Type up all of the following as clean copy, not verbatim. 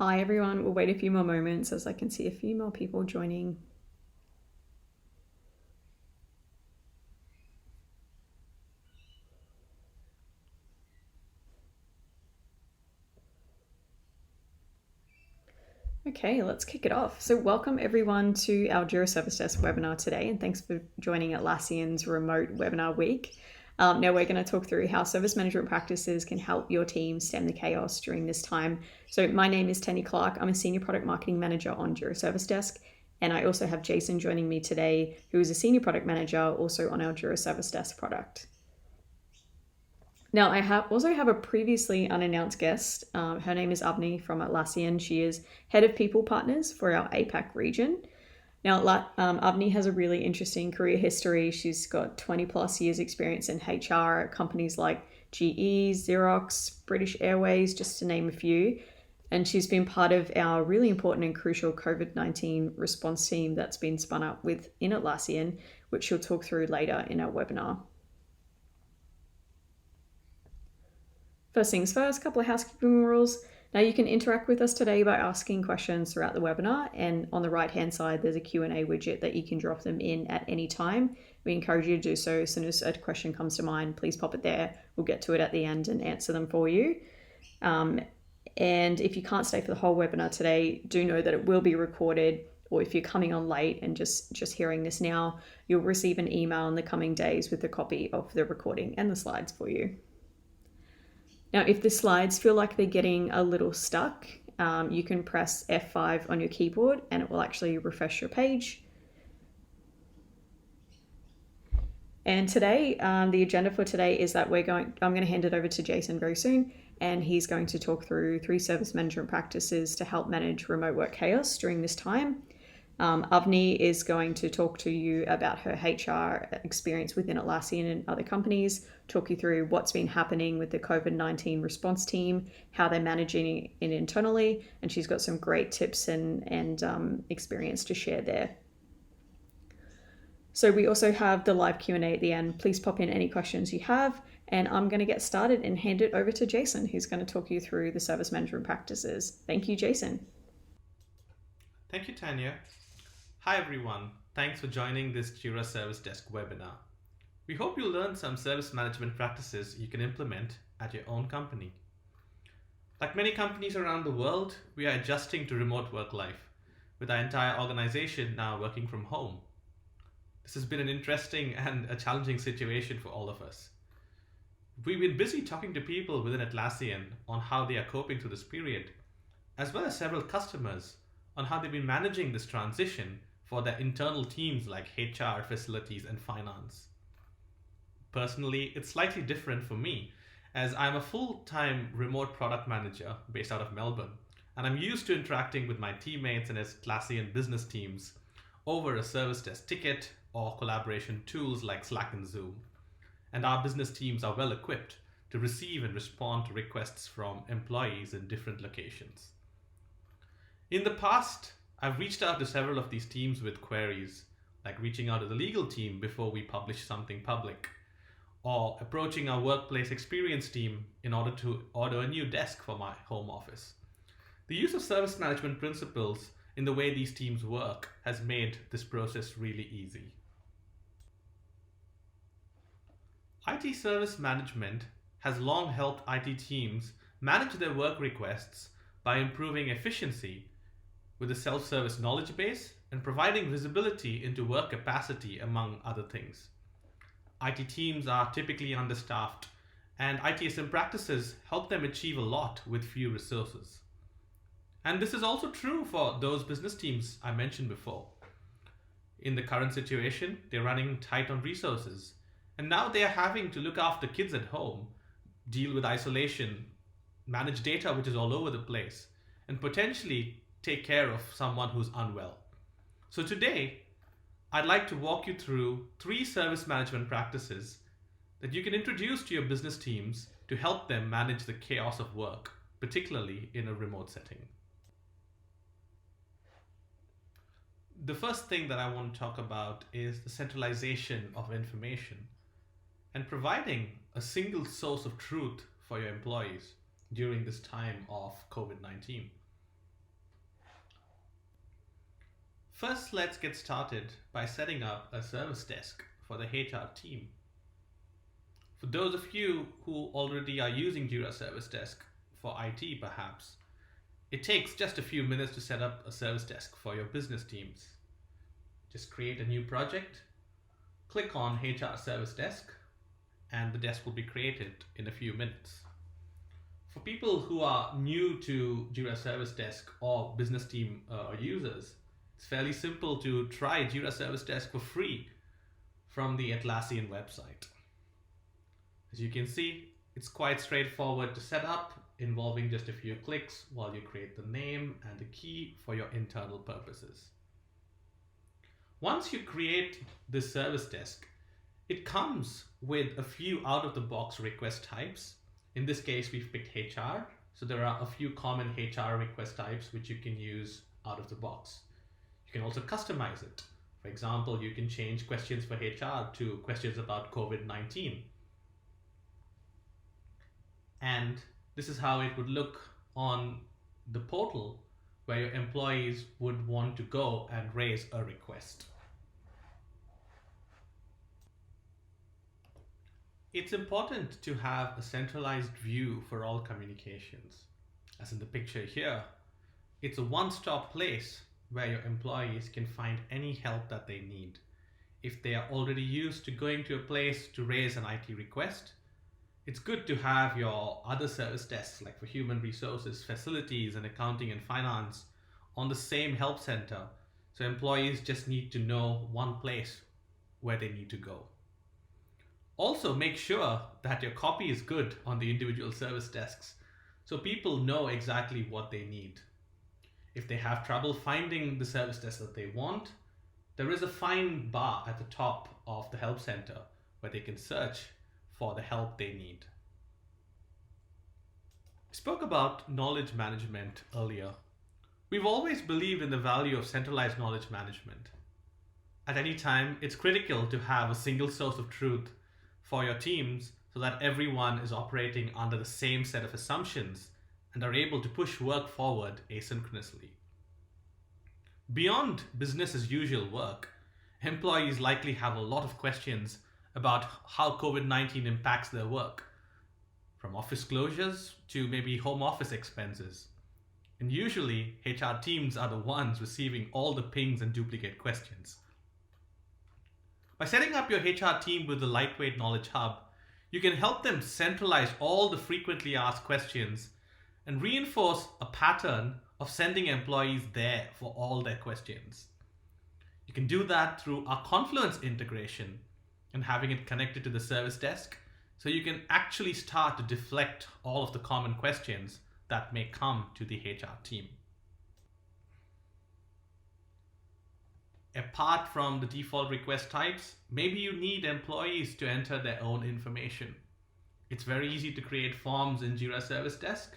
Hi everyone, we'll wait a few more moments as I can see a few more people joining. Okay, let's kick it off. So welcome everyone to our Jira Service Desk webinar today, and thanks for joining Atlassian's remote webinar week. Now we're going to talk through how service management practices can help your team stem the chaos during this time. So my name is Tenny Clark. I'm a Senior Product Marketing Manager on Jira Service Desk, and I also have Jason joining me today, who is a Senior Product Manager also on our Jira Service Desk product. Now, I also have a previously unannounced guest. Her name is Avni from Atlassian. She is Head of People Partners for our APAC region. Now, Avni has a really interesting career history. She's got 20 plus years experience in HR at companies like GE, Xerox, British Airways, just to name a few. And she's been part of our really important and crucial COVID-19 response team that's been spun up within Atlassian, which she'll talk through later in our webinar. First things first, a couple of housekeeping rules. Now you can interact with us today by asking questions throughout the webinar, and on the right-hand side, there's a Q&A widget that you can drop them in at any time. We encourage you to do so. As soon as a question comes to mind, please pop it there. We'll get to it at the end and answer them for you. And if you can't stay for the whole webinar today, do know that it will be recorded, or if you're coming on late and just hearing this now, you'll receive an email in the coming days with a copy of the recording and the slides for you. Now, if the slides feel like they're getting a little stuck, you can press F5 on your keyboard and it will actually refresh your page. And today, the agenda for today is that I'm going to hand it over to Jason very soon, and he's going to talk through 3 service management practices to help manage remote work chaos during this time. Avni is going to talk to you about her HR experience within Atlassian and other companies, talk you through what's been happening with the COVID-19 response team, how they're managing it internally, and she's got some great tips and experience to share there. So we also have the live Q&A at the end. Please pop in any questions you have, and I'm going to get started and hand it over to Jason, who's going to talk you through the service management practices. Thank you, Jason. Thank you, Tanya. Hi everyone, thanks for joining this Jira Service Desk webinar. We hope you'll learn some service management practices you can implement at your own company. Like many companies around the world, we are adjusting to remote work life, with our entire organization now working from home. This has been an interesting and a challenging situation for all of us. We've been busy talking to people within Atlassian on how they are coping through this period, as well as several customers on how they've been managing this transition for their internal teams like HR, facilities, and finance. Personally, it's slightly different for me, as I'm a full-time remote product manager based out of Melbourne, and I'm used to interacting with my teammates and Atlassian business teams over a service desk ticket or collaboration tools like Slack and Zoom. And our business teams are well equipped to receive and respond to requests from employees in different locations. In the past, I've reached out to several of these teams with queries, like reaching out to the legal team before we publish something public, or approaching our workplace experience team in order to order a new desk for my home office. The use of service management principles in the way these teams work has made this process really easy. IT service management has long helped IT teams manage their work requests by improving efficiency with a self-service knowledge base and providing visibility into work capacity, among other things. IT teams are typically understaffed, and ITSM practices help them achieve a lot with few resources. And this is also true for those business teams I mentioned before. In the current situation, they're running tight on resources, and now they are having to look after kids at home, deal with isolation, manage data which is all over the place, and potentially take care of someone who's unwell. So today, I'd like to walk you through 3 service management practices that you can introduce to your business teams to help them manage the chaos of work, particularly in a remote setting. The first thing that I want to talk about is the centralization of information and providing a single source of truth for your employees during this time of COVID-19. First, let's get started by setting up a service desk for the HR team. For those of you who already are using Jira Service Desk for IT perhaps, it takes just a few minutes to set up a service desk for your business teams. Just create a new project, click on HR Service Desk, and the desk will be created in a few minutes. For people who are new to Jira Service Desk or business team users, it's fairly simple to try Jira Service Desk for free from the Atlassian website. As you can see, it's quite straightforward to set up, involving just a few clicks while you create the name and the key for your internal purposes. Once you create this service desk, it comes with a few out-of-the-box request types. In this case, we've picked HR, so there are a few common HR request types which you can use out of the box. You can also customize it. For example, you can change questions for HR to questions about COVID-19. And this is how it would look on the portal where your employees would want to go and raise a request. It's important to have a centralized view for all communications. As in the picture here, it's a one-stop place where your employees can find any help that they need. If they are already used to going to a place to raise an IT request, it's good to have your other service desks, like for human resources, facilities, and accounting and finance, on the same help center. So employees just need to know one place where they need to go. Also, make sure that your copy is good on the individual service desks so people know exactly what they need. If they have trouble finding the service desk that they want, there is a find bar at the top of the help center where they can search for the help they need. We spoke about knowledge management earlier. We've always believed in the value of centralized knowledge management. At any time, it's critical to have a single source of truth for your teams so that everyone is operating under the same set of assumptions and are able to push work forward asynchronously. Beyond business as usual work, employees likely have a lot of questions about how COVID-19 impacts their work, from office closures to maybe home office expenses. And usually, HR teams are the ones receiving all the pings and duplicate questions. By setting up your HR team with a lightweight knowledge hub, you can help them centralize all the frequently asked questions and reinforce a pattern of sending employees there for all their questions. You can do that through our Confluence integration and having it connected to the service desk, so you can actually start to deflect all of the common questions that may come to the HR team. Apart from the default request types, maybe you need employees to enter their own information. It's very easy to create forms in Jira Service Desk,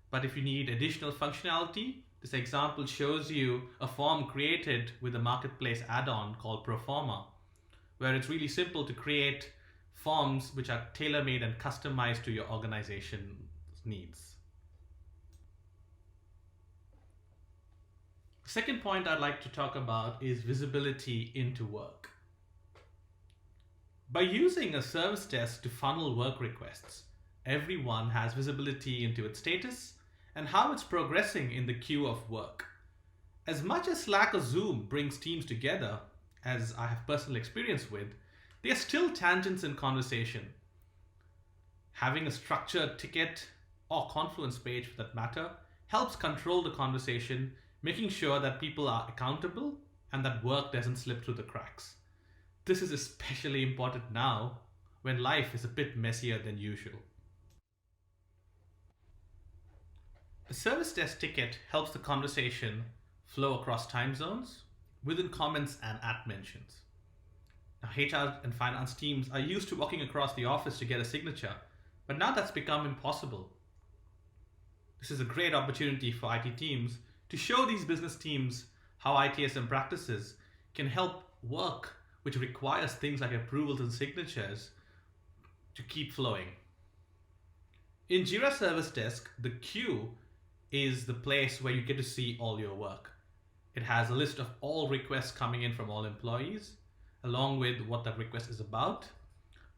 but if you need additional functionality, this example shows you a form created with a marketplace add-on called Proforma, where it's really simple to create forms which are tailor-made and customized to your organization's needs. The second point I'd like to talk about is visibility into work. By using a service desk to funnel work requests, everyone has visibility into its status and how it's progressing in the queue of work. As much as Slack or Zoom brings teams together, as I have personal experience with, they are still tangents in conversation. Having a structured ticket or Confluence page for that matter helps control the conversation, making sure that people are accountable and that work doesn't slip through the cracks. This is especially important now when life is a bit messier than usual. A service desk ticket helps the conversation flow across time zones, within comments and at mentions. Now, HR and finance teams are used to walking across the office to get a signature, but now that's become impossible. This is a great opportunity for IT teams to show these business teams how ITSM practices can help work which requires things like approvals and signatures to keep flowing. In Jira Service Desk, the queue is the place where you get to see all your work. It has a list of all requests coming in from all employees, along with what that request is about,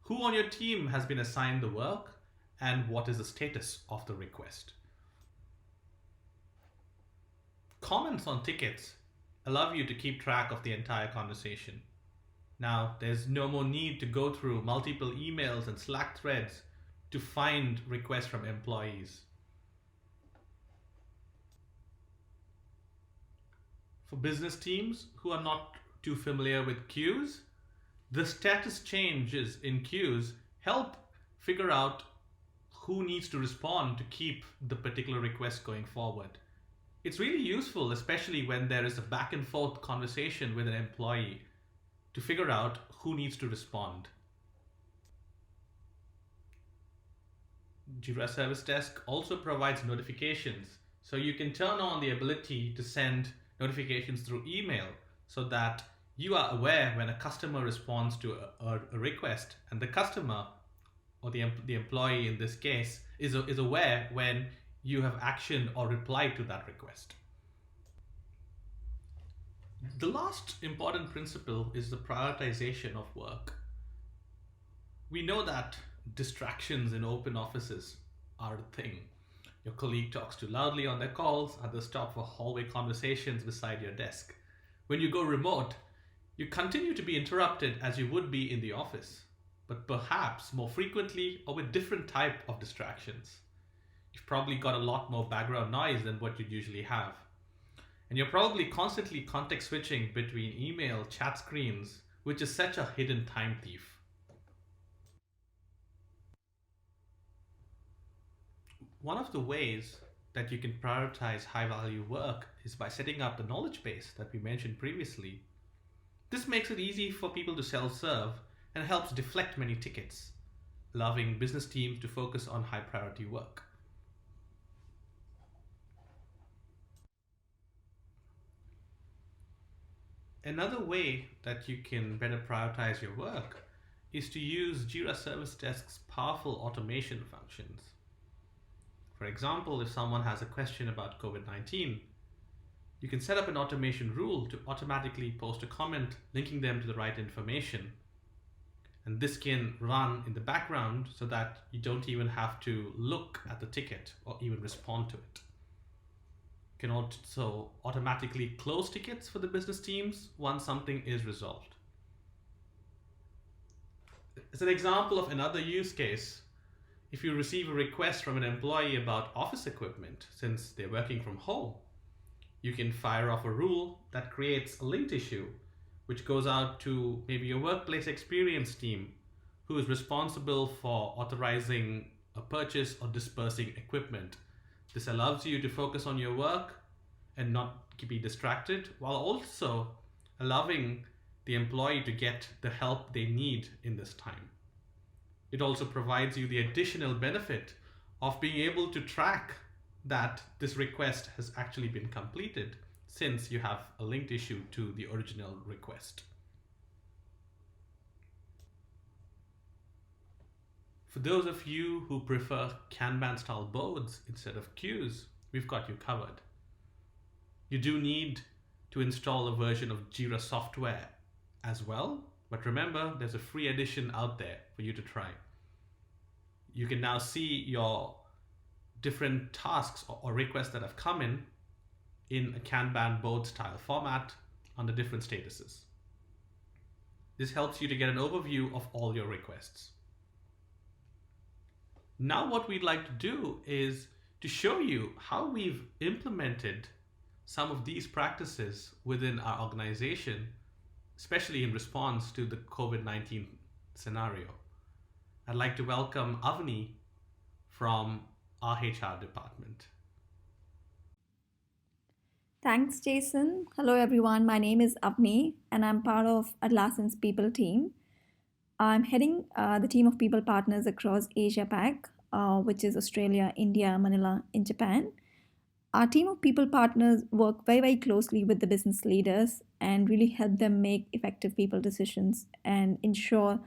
who on your team has been assigned the work, and what is the status of the request. Comments on tickets allow you to keep track of the entire conversation. Now, there's no more need to go through multiple emails and Slack threads to find requests from employees. For business teams who are not too familiar with queues, the status changes in queues help figure out who needs to respond to keep the particular request going forward. It's really useful, especially when there is a back and forth conversation with an employee, to figure out who needs to respond. Jira Service Desk also provides notifications, so you can turn on the ability to send notifications through email so that you are aware when a customer responds to a request, and the customer, or the employee in this case, is aware when you have actioned or replied to that request. The last important principle is the prioritization of work. We know that distractions in open offices are a thing. Your colleague talks too loudly on their calls, others stop for hallway conversations beside your desk. When you go remote, you continue to be interrupted as you would be in the office, but perhaps more frequently or with different type of distractions. You've probably got a lot more background noise than what you'd usually have. And you're probably constantly context switching between email, chat screens, which is such a hidden time thief. One of the ways that you can prioritize high-value work is by setting up the knowledge base that we mentioned previously. This makes it easy for people to self-serve and helps deflect many tickets, allowing business teams to focus on high-priority work. Another way that you can better prioritize your work is to use Jira Service Desk's powerful automation functions. For example, if someone has a question about COVID-19, you can set up an automation rule to automatically post a comment linking them to the right information. And this can run in the background so that you don't even have to look at the ticket or even respond to it. You can also automatically close tickets for the business teams once something is resolved. As an example of another use case, if you receive a request from an employee about office equipment since they're working from home, you can fire off a rule that creates a linked issue, which goes out to maybe your workplace experience team, who is responsible for authorizing a purchase or dispersing equipment. This allows you to focus on your work and not be distracted, while also allowing the employee to get the help they need in this time. It also provides you the additional benefit of being able to track that this request has actually been completed, since you have a linked issue to the original request. For those of you who prefer Kanban style boards instead of queues, we've got you covered. You do need to install a version of Jira software as well, but remember, there's a free edition out there for you to try. You can now see your different tasks or requests that have come in a Kanban board style format under different statuses. This helps you to get an overview of all your requests. Now what we'd like to do is to show you how we've implemented some of these practices within our organization, especially in response to the COVID-19 scenario. I'd like to welcome Avni from our HR department. Thanks, Jason. Hello, everyone. My name is Avni, and I'm part of Atlassian's people team. I'm heading the team of people partners across Asia Pac, which is Australia, India, Manila, and Japan. Our team of people partners work very, very closely with the business leaders and really help them make effective people decisions and ensure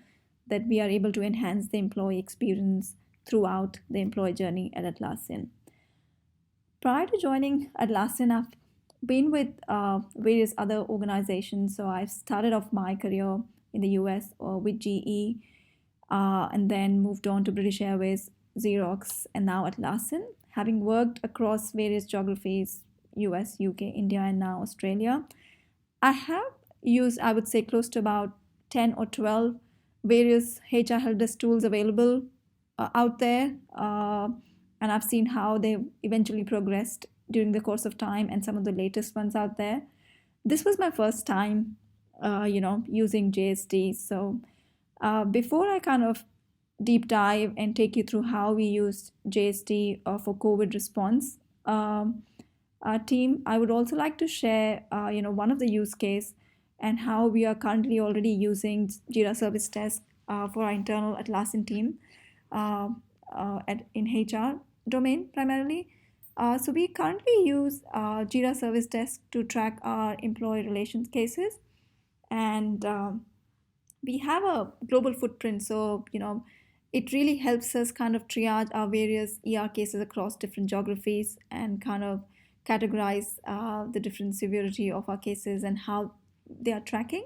that we are able to enhance the employee experience throughout the employee journey at Atlassian. Prior to joining Atlassian, I've been with various other organizations. So I started off my career in the US with GE, and then moved on to British Airways, Xerox, and now Atlassian. Having worked across various geographies, US, UK, India, and now Australia, I have used, I would say, close to about 10 or 12 various HR help desk tools available out there. And I've seen how they eventually progressed during the course of time and some of the latest ones out there. This was my first time, using JSD. So before I kind of deep dive and take you through how we used JSD for COVID response, team, I would also like to share, one of the use case and how we are currently already using Jira Service Desk for our internal Atlassian team in HR domain primarily. So we currently use Jira Service Desk to track our employee relations cases, and we have a global footprint. So it really helps us kind of triage our various cases across different geographies and kind of categorize the different severity of our cases and how they are tracking.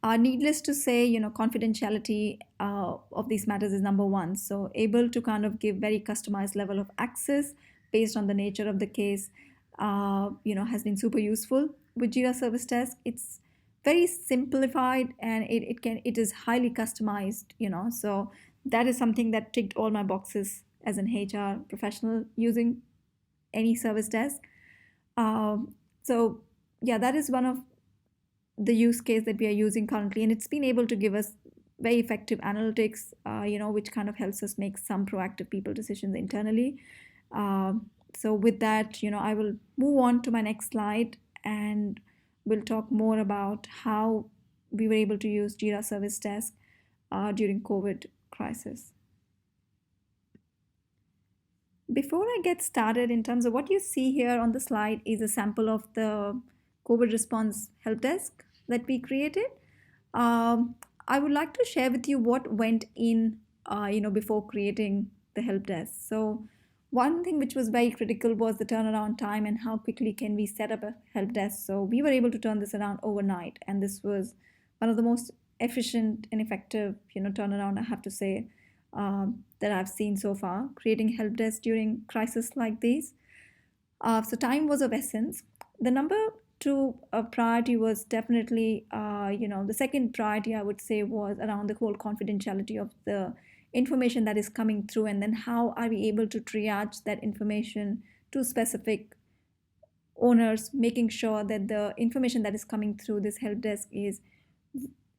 Needless to say, confidentiality of these matters is number one. So able to kind of give very customized level of access based on the nature of the case, has been super useful with Jira Service Desk. It's very simplified and it is highly customized. So that is something that ticked all my boxes as an HR professional using any service desk. So yeah, that is one of the use case that we are using currently, and it's been able to give us very effective analytics, which kind of helps us make some proactive people decisions internally. So with that, I will move on to my next slide, and we'll talk more about how we were able to use Jira Service Desk during COVID crisis. Before I get started, in terms of what you see here on the slide is a sample of the COVID response help desk that we created. I would like to share with you what went in, before creating the help desk. So one thing which was very critical was the turnaround time and how quickly can we set up a help desk. So we were able to turn this around overnight, and this was one of the most efficient and effective, turnaround, I have to say, that I've seen so far, creating help desk during crisis like these. So time was of essence. The number two priority was definitely, the second priority I would say was around the whole confidentiality of the information that is coming through, and then how are we able to triage that information to specific owners, making sure that the information that is coming through this help desk is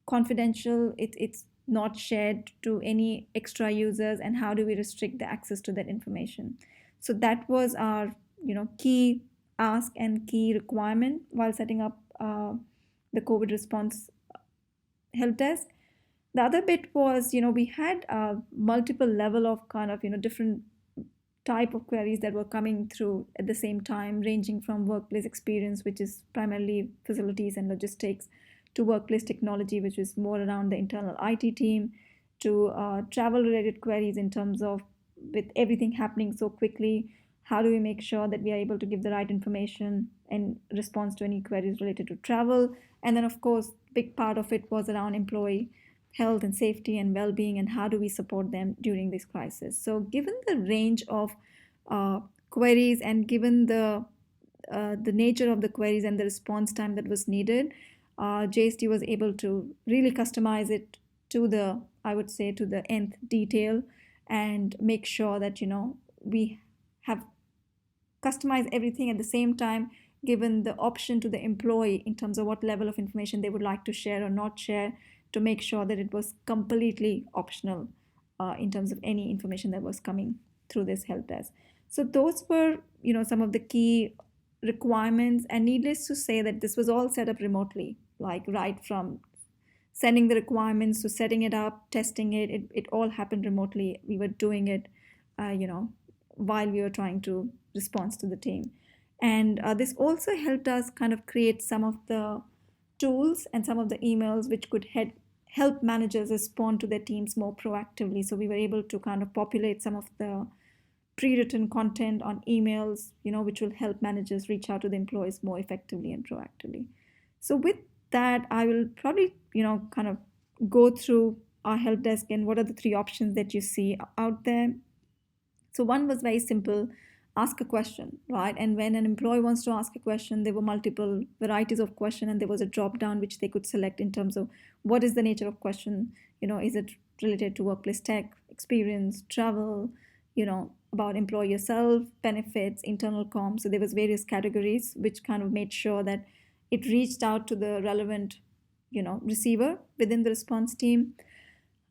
confidential, it's not shared to any extra users, and how do we restrict the access to that information. So that was our key ask and key requirement while setting up the COVID response help desk. The other bit was, we had multiple level of kind of, different type of queries that were coming through at the same time, ranging from workplace experience, which is primarily facilities and logistics, to workplace technology, which is more around the internal IT team, to travel related queries in terms of with everything happening so quickly, how do we make sure that we are able to give the right information in response to any queries related to travel. And then of course, big part of it was around employee health and safety and well-being, and how do we support them during this crisis. So given the range of queries and given the nature of the queries and the response time that was needed, JSD was able to really customize it to the, I would say, to the nth detail, and make sure that we have customized everything at the same time, given the option to the employee in terms of what level of information they would like to share or not share, to make sure that it was completely optional in terms of any information that was coming through this help desk. So those were some of the key requirements, and needless to say that this was all set up remotely, like right from sending the requirements to setting it up, testing it all happened remotely. We were doing it while we were trying to respond to the team. And this also helped us kind of create some of the tools and some of the emails which could help managers respond to their teams more proactively. So we were able to kind of populate some of the pre-written content on emails, which will help managers reach out to the employees more effectively and proactively. So with that, I will probably, kind of go through our help desk and what are the three options that you see out there. So one was very simple, ask a question, right? And when an employee wants to ask a question, there were multiple varieties of question, and there was a drop down which they could select in terms of what is the nature of question. Is it related to workplace tech, experience, travel, about employee yourself, benefits, internal comms. So there was various categories which kind of made sure that it reached out to the relevant, receiver within the response team.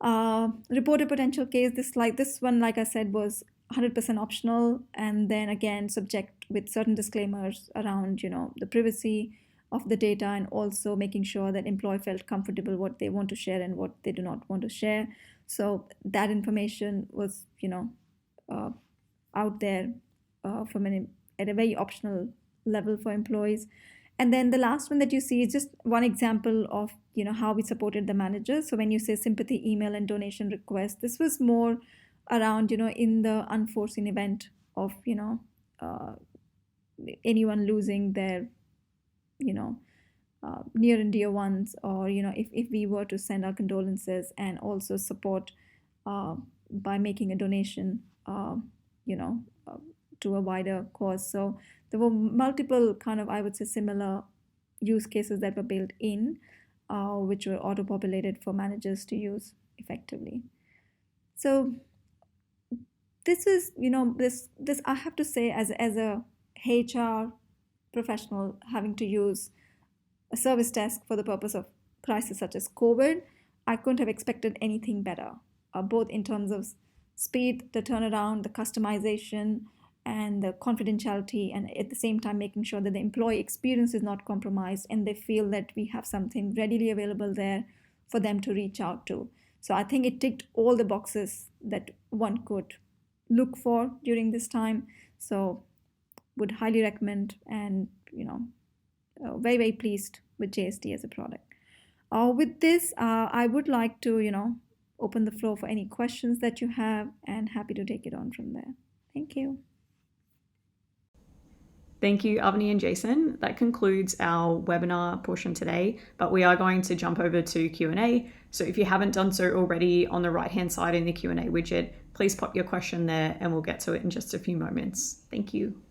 Report a potential case. This one, like I said, was 100% optional, and then again subject with certain disclaimers around the privacy of the data, and also making sure that employee felt comfortable what they want to share and what they do not want to share. So that information was out there at a very optional level for employees. And then the last one that you see is just one example of how we supported the managers. So when you say sympathy email and donation request, this was more around in the unforeseen event of anyone losing their near and dear ones, or if we were to send our condolences and also support by making a donation to a wider cause. So there were multiple kind of, I would say, similar use cases that were built in, which were auto-populated for managers to use effectively. So this is, this I have to say, as a HR professional having to use a service desk for the purpose of crisis such as COVID, I couldn't have expected anything better, both in terms of speed, the turnaround, the customization, and the confidentiality, and at the same time making sure that the employee experience is not compromised and they feel that we have something readily available there for them to reach out to. So I think it ticked all the boxes that one could look for during this time. So would highly recommend, and very, very pleased with JSD as a product. With this, I would like to open the floor for any questions that you have, and happy to take it on from there. Thank you. Thank you, Avani and Jason. That concludes our webinar portion today, but we are going to jump over to Q&A. So if you haven't done so already, on the right-hand side in the Q&A widget, please pop your question there and we'll get to it in just a few moments. Thank you.